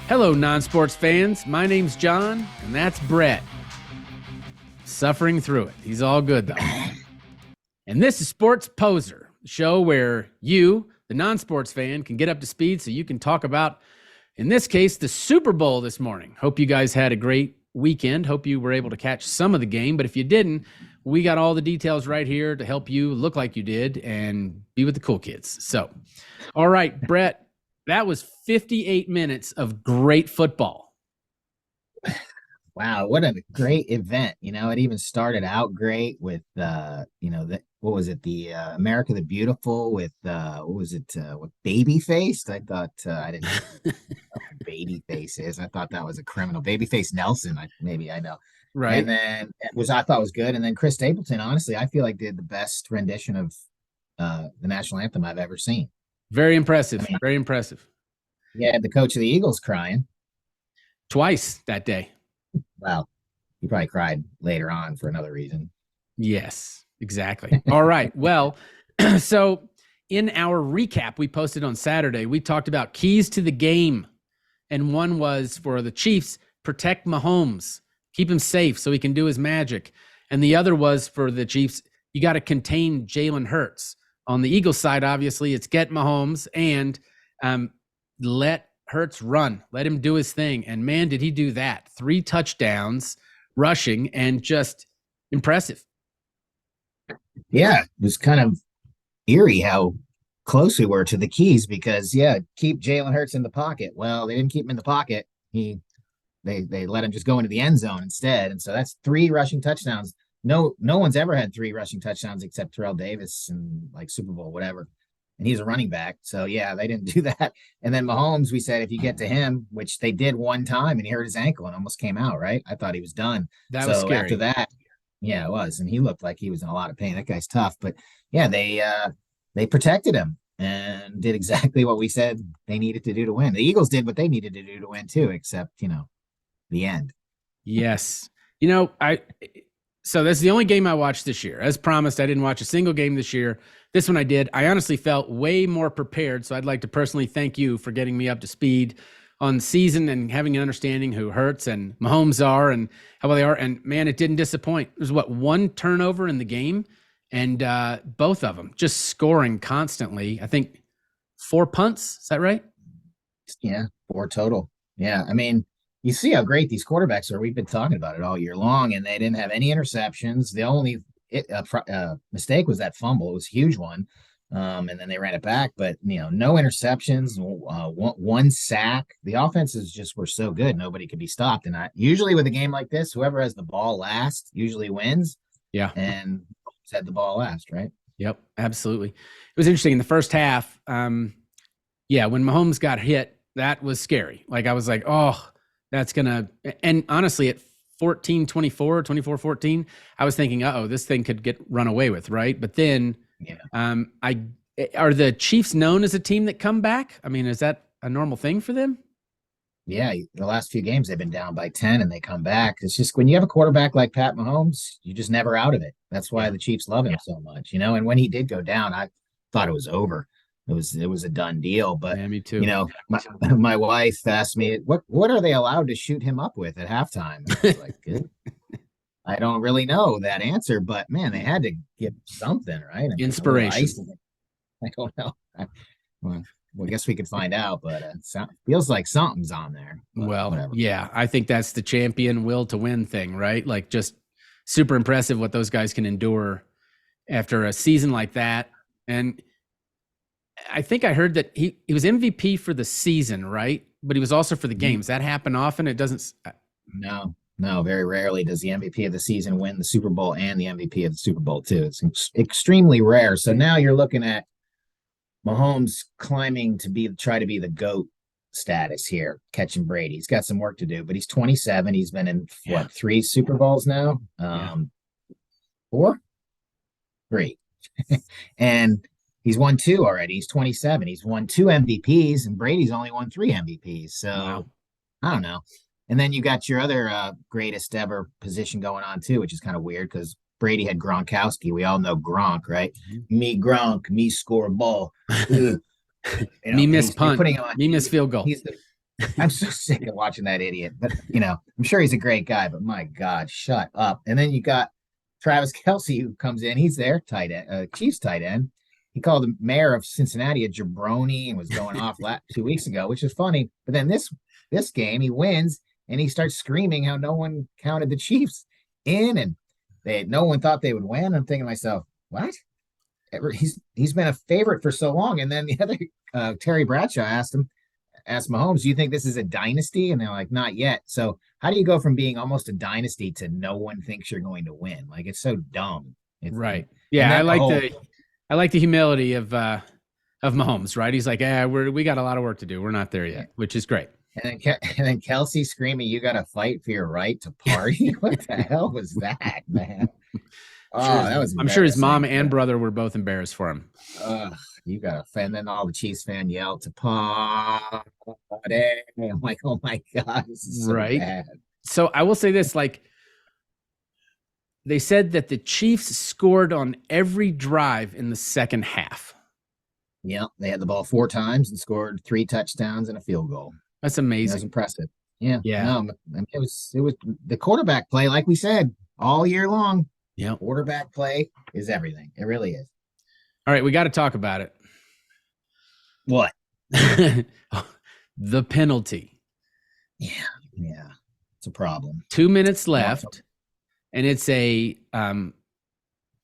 Hello, non-sports fans. My name's John, and that's Brett. Suffering through it. He's all good, though. And this is Sports Poser, the show where you, the non-sports fan, can get up to speed so you can talk about, in this case, the Super Bowl this morning. Hope you guys had a great weekend. Hope you were able to catch some of the game. But if you didn't, we got all the details right here to help you look like you did and be with the cool kids. So, all right, Brett. That was 58 minutes of great football. Wow, what a great event. It even started out great with what was it? The America the Beautiful with with Babyface? I thought I didn't know what Babyface is. I thought that was a criminal. Babyface Nelson, I know. Right. And then I thought was good. And then Chris Stapleton, honestly, I feel like did the best rendition of the national anthem I've ever seen. Very impressive. Very impressive. Yeah, the coach of the Eagles crying. Twice that day. Well, he probably cried later on for another reason. Yes, exactly. All right. Well, so in our recap we posted on Saturday, we talked about keys to the game. And one was for the Chiefs, protect Mahomes, keep him safe so he can do his magic. And the other was for the Chiefs, you got to contain Jalen Hurts. On the Eagles side, obviously, it's get Mahomes and let Hurts run. Let him do his thing. And man, did he do that. 3 touchdowns rushing and just impressive. Yeah, it was kind of eerie how close we were to the keys because, keep Jalen Hurts in the pocket. Well, they didn't keep him in the pocket. They let him just go into the end zone instead. And so that's 3 rushing touchdowns. No one's ever had 3 rushing touchdowns except Terrell Davis and like Super Bowl, whatever. And he's a running back. So yeah, they didn't do that. And then Mahomes, we said, if you get to him, which they did one time and he hurt his ankle and almost came out, right? I thought he was done. That was scary. After that, yeah, it was. And he looked like he was in a lot of pain. That guy's tough, but yeah, they protected him and did exactly what we said they needed to do to win. The Eagles did what they needed to do to win too, except, the end. Yes. So that's the only game I watched this year. As promised, I didn't watch a single game this year. This one I did. I honestly felt way more prepared. So I'd like to personally thank you for getting me up to speed on the season and having an understanding who Hurts and Mahomes are and how well they are. And man, it didn't disappoint. There's 1 turnover in the game and both of them just scoring constantly. I think 4 punts. Is that right? Yeah, 4 total. Yeah. I mean, you see how great these quarterbacks are. We've been talking about it all year long, and they didn't have any interceptions. The only mistake was that fumble. It was a huge one, and then they ran it back. But no interceptions, 1 sack. The offenses just were so good, nobody could be stopped. And usually with a game like this, whoever has the ball last usually wins. Yeah, and had the ball last, right? Yep, absolutely. It was interesting in the first half. When Mahomes got hit, that was scary. Like I was like, oh. That's going to – and honestly, at 14-24, 24-14, I was thinking, this thing could get run away with, right? But then are the Chiefs known as a team that come back? I mean, is that a normal thing for them? Yeah, the last few games they've been down by 10 and they come back. It's just when you have a quarterback like Pat Mahomes, you're just never out of it. That's why the Chiefs love him so much, And when he did go down, I thought it was over. It was a done deal, but me too. My wife asked me, what are they allowed to shoot him up with at halftime? I was like, I don't really know that answer, but man, they had to give something, right? I mean, inspiration. I don't know. Well, I guess we could find out, but it feels like something's on there. Well, whatever. Yeah, I think that's the champion will to win thing, right? Like just super impressive what those guys can endure after a season like that. And I think I heard that he was MVP for the season, right? But he was also for the games. That happen often? It doesn't. No, very rarely does the MVP of the season win the Super Bowl and the MVP of the Super Bowl too. It's extremely rare. So now you're looking at Mahomes climbing to try to be the GOAT status here, catching Brady. He's got some work to do, but he's 27. He's been in 3 Super Bowls now? 4? 3. And he's won 2 already. He's 27. He's won 2 MVPs, and Brady's only won 3 MVPs. So I don't know. And then you got your other greatest ever position going on too, which is kind of weird because Brady had Gronkowski. We all know Gronk, right? Me Gronk, me score a ball. Ugh. Me miss You're punt, putting him on. me miss field goal. I'm so sick of watching that idiot. But I'm sure he's a great guy. But my God, shut up. And then you got Travis Kelsey who comes in. He's their tight end, Chiefs tight end. He called the mayor of Cincinnati a jabroni and was going off 2 weeks ago, which is funny. But then this game he wins and he starts screaming how no one counted the Chiefs in and no one thought they would win. I'm thinking to myself, what? He's been a favorite for so long. And then the other Terry Bradshaw asked Mahomes, do you think this is a dynasty? And they're like, not yet. So how do you go from being almost a dynasty to no one thinks you're going to win? Like, it's so dumb. Right. Yeah. I like the humility of Mahomes, right? He's like, we got a lot of work to do. We're not there yet, which is great. And then Kelsey screaming, you got to fight for your right to party. What the hell was that, man? I'm sure his mom and brother were both embarrassed for him. You got to, and then all the Chiefs fan yelled to party. I'm like, oh my God, this is so bad. So I will say this, like, they said that the Chiefs scored on every drive in the second half. Yeah, they had the ball 4 times and scored 3 touchdowns and a field goal. That's amazing. That's impressive. Yeah. Yeah. No, it was the quarterback play, like we said, all year long. Yeah. Quarterback play is everything. It really is. All right, we got to talk about it. What? The penalty. Yeah. It's a problem. 2 minutes left, and it's a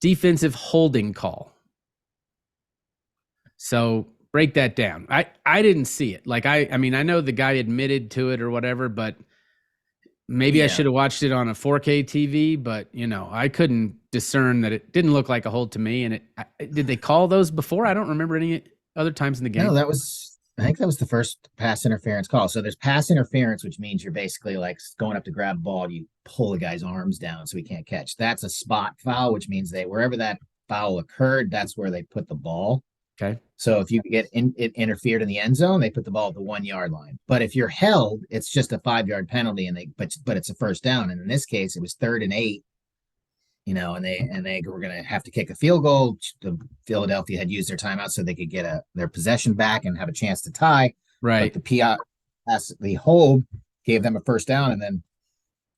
defensive holding call. So break that down. I didn't see it. Like, I mean, I know the guy admitted to it or whatever, but maybe I should have watched it on a 4K TV, but I couldn't discern that. It didn't look like a hold to me. And did they call those before? I don't remember any other times in the game. No, I think that was the first pass interference call. So there's pass interference, which means you're basically like going up to grab the ball. You pull the guy's arms down so he can't catch. That's a spot foul, which means wherever that foul occurred, that's where they put the ball. Okay. So if you get it interfered in the end zone, they put the ball at the 1 yard line. But if you're held, it's just a 5-yard penalty, but it's a first down. And in this case, it was 3rd and 8. And they were going to have to kick a field goal. The Philadelphia had used their timeout so they could get their possession back and have a chance to tie. Right. But the hold gave them a first down, and then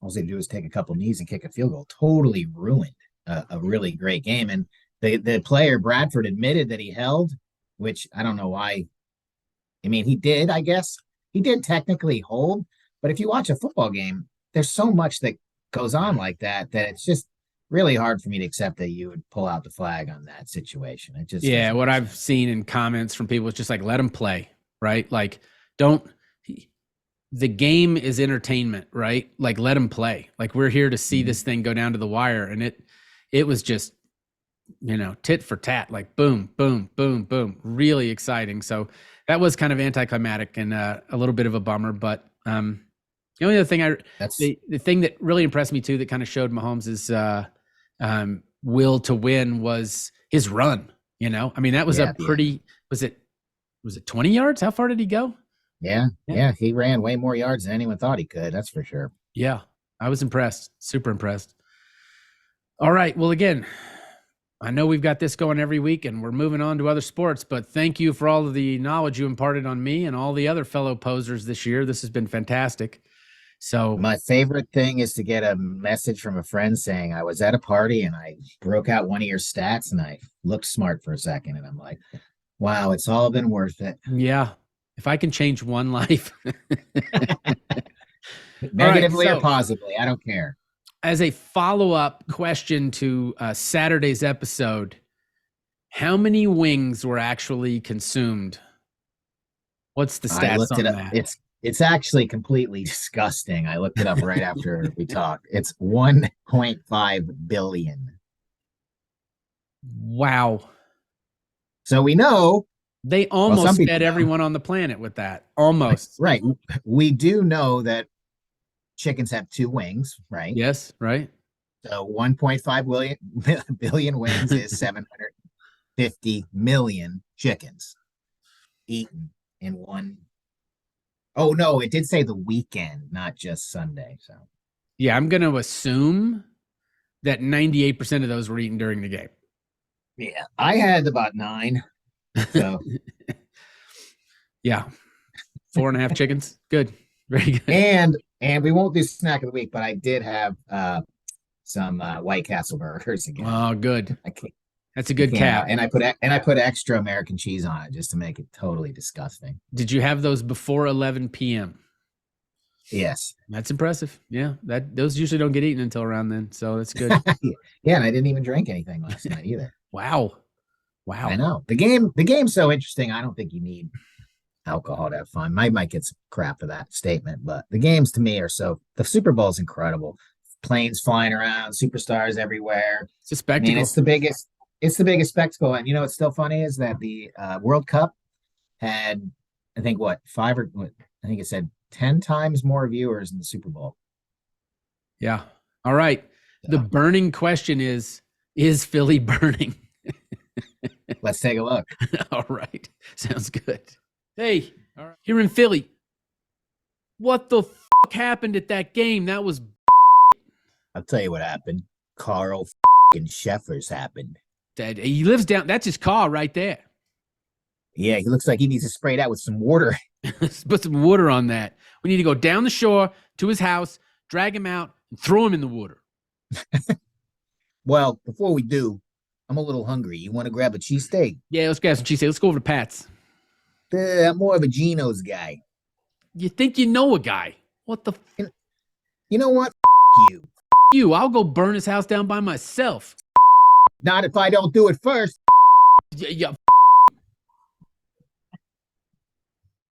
all they do is take a couple knees and kick a field goal. Totally ruined a really great game. And the player Bradford admitted that he held, which I don't know why. I mean, he did, I guess. He did technically hold, but if you watch a football game, there's so much that goes on like that it's just really hard for me to accept that you would pull out the flag on that situation. It just what I've seen in comments from people is just like, let him play, right? Like, the game is entertainment, right? Like, let him play. Like, we're here to see this thing go down to the wire, and it was just tit for tat, like boom, boom, boom, boom. Really exciting. So that was kind of anticlimactic and a little bit of a bummer. But the only other thing the thing that really impressed me too, that kind of showed Mahomes' will to win, was his run. I mean, that was was it 20 yards? How far did he go? Yeah. He ran way more yards than anyone thought he could. That's for sure. Yeah. I was impressed. Super impressed. All right. Well, again, I know we've got this going every week and we're moving on to other sports, but thank you for all of the knowledge you imparted on me and all the other fellow posers this year. This has been fantastic. So my favorite thing is to get a message from a friend saying, I was at a party and I broke out one of your stats and I looked smart for a second. And I'm like, wow, it's all been worth it. Yeah. If I can change one life. Negatively or positively, I don't care. As a follow-up question to Saturday's episode, how many wings were actually consumed? What's the stats on that? It's actually completely disgusting. I looked it up right after we talked. It's 1.5 billion. Wow. So we know they almost fed everyone on the planet with that. Almost. Right. We do know that chickens have 2 wings, right? Yes, right. So 1.5 billion wings is 750 million chickens eaten in one. Oh, no, it did say the weekend, not just Sunday. So, yeah, I'm going to assume that 98% of those were eaten during the game. Yeah, I had about 9. So yeah, 4.5 chickens. Good, very good. And we won't do snack of the week, but I did have some White Castle burgers again. Oh, good. I can't, That's a good cap. and I put extra American cheese on it just to make it totally disgusting. Did you have those before 11 p.m.? Yes. That's impressive. Yeah, those usually don't get eaten until around then, so that's good. Yeah, and I didn't even drink anything last night either. Wow. I know. The game's so interesting. I don't think you need alcohol to have fun. I might get some crap for that statement, but the games to me are the Super Bowl is incredible. Planes flying around, superstars everywhere. It's a spectacle. I mean, it's the biggest spectacle. And what's still funny is that the World Cup had, I think, I think it said 10 times more viewers than the Super Bowl. Yeah. All right. Yeah. The burning question is Philly burning? Let's take a look. All right. Sounds good. Hey, all right. Here in Philly, what the fuck happened at that game? That was I'll tell you what happened. Carl Sheffers happened. He lives down. That's his car right there. Yeah, he looks like he needs to spray that with some water. Let's put some water on that. We need to go down the shore to his house, drag him out, and throw him in the water. Well, before we do, I'm a little hungry. You want to grab a cheesesteak? Yeah, let's grab some cheesesteak. Let's go over to Pat's. I'm more of a Geno's guy. You think you know a guy? What the? You know what? You. You. I'll go burn his house down by myself. Not if I don't do it first. Yeah.